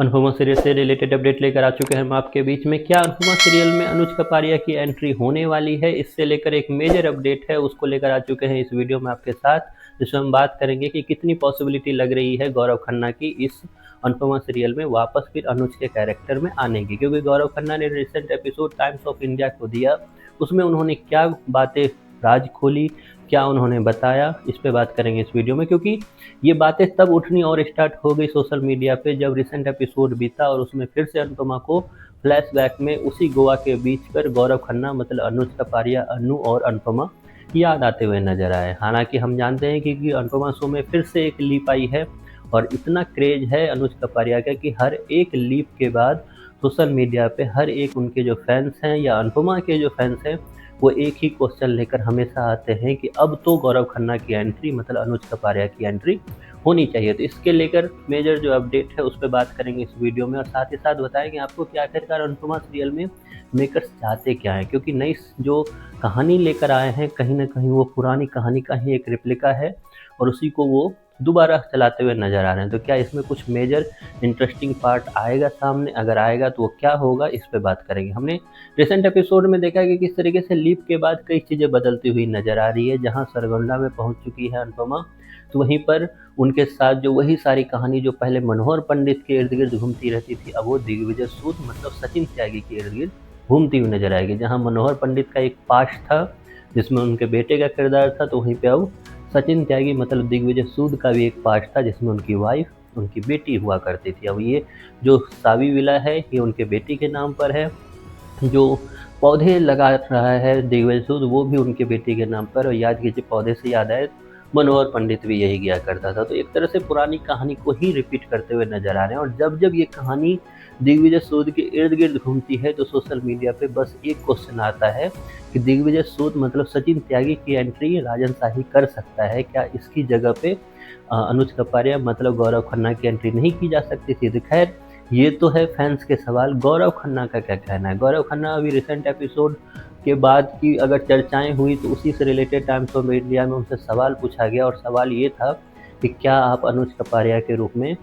Anupama serial से related update लेकर आ चुके हैं हम आपके बीच में। क्या अनुपमा सीरियल में अनुज कपाड़िया की एंट्री होने वाली है, इससे लेकर एक मेजर अपडेट है, उसको लेकर आ चुके हैं इस वीडियो में आपके साथ, जिसमें हम बात करेंगे कि कितनी पॉसिबिलिटी लग रही है गौरव खन्ना की इस अनुपमा सीरियल में वापस फिर अनुज के कैरेक्टर में आने की। क्योंकि गौरव खन्ना ने recent episode times of India को दिया, उसमें उन्होंने क्या बातें राज खोली, क्या उन्होंने बताया, इस पे बात करेंगे इस वीडियो में। क्योंकि ये बातें तब उठनी और स्टार्ट हो गई सोशल मीडिया पे जब रिसेंट एपिसोड बीता और उसमें फिर से अनुपमा को फ्लैशबैक में उसी गोवा के बीच पर गौरव खन्ना मतलब अनुज कपाड़िया, अनु और अनुपमा याद आते हुए नजर आए। हालांकि हम जानते हैं कि अनुपमा शो में फिर से एक लीप आई है और इतना क्रेज है अनुज कपाड़िया का कि हर एक लीप के बाद सोशल मीडिया पे हर एक उनके जो फैंस हैं या अनुपमा के जो फैंस हैं वो एक ही क्वेश्चन लेकर हमेशा आते हैं कि अब तो गौरव खन्ना की एंट्री मतलब अनुज कपाड़िया की एंट्री होनी चाहिए। तो इसके लेकर मेजर जो अपडेट है उस पर बात करेंगे इस वीडियो में और साथ ही साथ बताएंगे आपको कि आखिरकार अनुपमा सीरियल में मेकर्स चाहते क्या हैं। क्योंकि नई जो कहानी लेकर आए हैं कहीं ना कहीं वो पुरानी कहानी का ही एक रिप्लिका है और उसी को वो दोबारा चलाते हुए नजर आ रहे हैं। तो क्या इसमें कुछ मेजर इंटरेस्टिंग पार्ट आएगा सामने, अगर आएगा तो वो क्या होगा, इस पे बात करेंगे। हमने रिसेंट एपिसोड में देखा कि किस तरीके से लीप के बाद कई चीज़ें बदलती हुई नजर आ रही है। जहां सरगोंडा में पहुंच चुकी है अनुपमा, तो वहीं पर उनके साथ जो वही सारी कहानी जो पहले मनोहर पंडित के इर्द गिर्द घूमती रहती थी, अब वो दिग्विजय सूद मतलब सचिन त्यागी के इर्द गिर्द घूमती हुई नजर आएगी। जहाँ मनोहर पंडित का एक पास्ट था जिसमें उनके बेटे का किरदार था, तो वहीं पे अब सचिन त्यागी मतलब दिग्विजय सूद का भी एक पार्ट था जिसमें उनकी वाइफ उनकी बेटी हुआ करती थी। अब ये जो सावी विला है ये उनके बेटी के नाम पर है, जो पौधे लगा रहा है दिग्विजय सूद वो भी उनके बेटी के नाम पर। और याद कीजिए, पौधे से याद आए मनोहर पंडित भी यही किया करता था। तो एक तरह से पुरानी कहानी को ही रिपीट करते हुए नजर आ रहे हैं। और जब जब ये कहानी दिग्विजय सूद के इर्द गिर्द घूमती है तो सोशल मीडिया पे बस एक क्वेश्चन आता है कि दिग्विजय सूद मतलब सचिन त्यागी की एंट्री राजन शाही कर सकता है क्या, इसकी जगह पे अनुज कपाड़िया मतलब गौरव खन्ना की एंट्री नहीं की जा सकती थी। तो खैर ये तो है फैंस के सवाल। गौरव खन्ना का क्या कहना है? गौरव खन्ना अभी रिसेंट एपिसोड के बाद की अगर चर्चाएं हुई तो उसी से रिलेटेड टाइम्स ऑफ इंडिया में उनसे सवाल पूछा गया और सवाल ये था कि क्या आप अनुज कपाड़िया के रूप में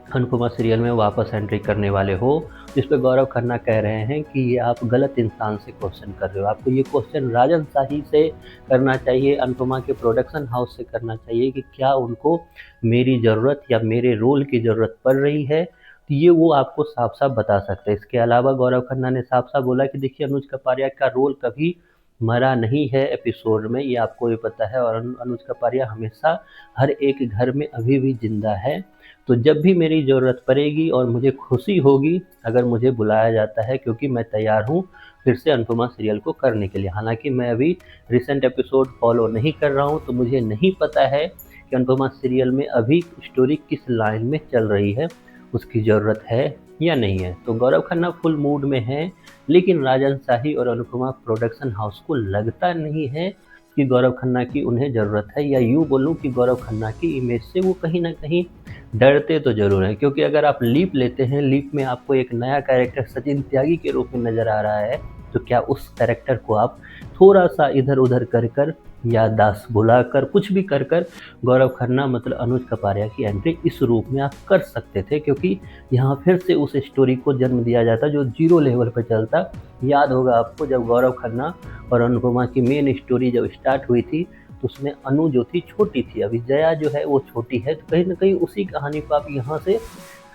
अनुपमा सीरियल में वापस एंट्री करने वाले हो। जिस पे गौरव खन्ना कह रहे हैं कि ये आप गलत इंसान से क्वेश्चन कर रहे हो, आपको ये क्वेश्चन राजन शाही से करना चाहिए, अनुपमा के प्रोडक्शन हाउस से करना चाहिए कि क्या उनको मेरी ज़रूरत या मेरे रोल की ज़रूरत पड़ रही है। तो ये वो आपको साफ साफ बता सकते हैं। इसके अलावा गौरव खन्ना ने साफ साफ बोला कि देखिए अनुज कपाड़िया का रोल कभी मरा नहीं है एपिसोड में, ये आपको भी पता है, और अनुज कपाड़िया हमेशा हर एक घर में अभी भी जिंदा है। तो जब भी मेरी ज़रूरत पड़ेगी और मुझे खुशी होगी अगर मुझे बुलाया जाता है, क्योंकि मैं तैयार हूँ फिर से अनुपमा सीरियल को करने के लिए। हालांकि मैं अभी रिसेंट एपिसोड फॉलो नहीं कर रहा हूँ तो मुझे नहीं पता है कि अनुपमा सीरियल में अभी स्टोरी किस लाइन में चल रही है, उसकी ज़रूरत है या नहीं है। तो गौरव खन्ना फुल मूड में है, लेकिन राजन शाही और अनुपमा प्रोडक्शन हाउस को लगता नहीं है कि गौरव खन्ना की उन्हें ज़रूरत है, या यूँ बोलूँ कि गौरव खन्ना की इमेज से वो कहीं ना कहीं डरते तो ज़रूर हैं। क्योंकि अगर आप लीप लेते हैं, लीप में आपको एक नया कैरेक्टर सचिन त्यागी के रूप में नज़र आ रहा है, तो क्या उस कैरेक्टर को आप थोड़ा सा इधर उधर कर कर या दास बुलाकर कुछ भी कर कर गौरव खन्ना मतलब अनुज कपाड़िया की एंट्री इस रूप में आप कर सकते थे। क्योंकि यहाँ फिर से उस स्टोरी को जन्म दिया जाता जो जीरो लेवल पर चलता। याद होगा आपको जब गौरव खन्ना और अनुपमा की मेन स्टोरी जब स्टार्ट हुई थी तो उसमें अनु जो थी छोटी थी, अभी जया जो है वो छोटी है। तो कहीं ना कहीं उसी कहानी को आप यहाँ से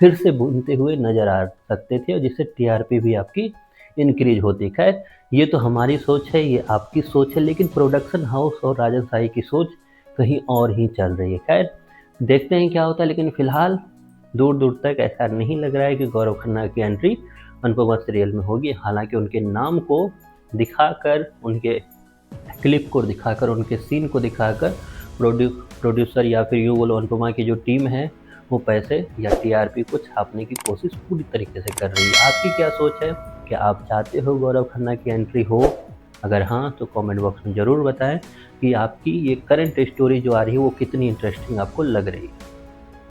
फिर से बुनते हुए नजर आ सकते थे और जिससे टीआरपी भी आपकी इंक्रीज होती। खैर ये तो हमारी सोच है, ये आपकी सोच है, लेकिन प्रोडक्शन हाउस और राजन शाही की सोच कहीं और ही चल रही है। खैर देखते हैं क्या होता है, लेकिन फिलहाल दूर दूर तक ऐसा नहीं लग रहा है कि गौरव खन्ना की एंट्री अनुपमा सीरियल में होगी। हालांकि उनके नाम को दिखाकर, उनके क्लिप को दिखाकर, उनके सीन को दिखाकर प्रोड्यूसर या फिर यूँ बोलो अनुपमा की जो टीम है वो पैसे या टीआरपी को छापने की कोशिश पूरी तरीके से कर रही है। आपकी क्या सोच है? क्या आप चाहते हो गौरव खन्ना की एंट्री हो? अगर हाँ तो कमेंट बॉक्स में ज़रूर बताएं कि आपकी ये करंट स्टोरी जो आ रही है वो कितनी इंटरेस्टिंग आपको लग रही है।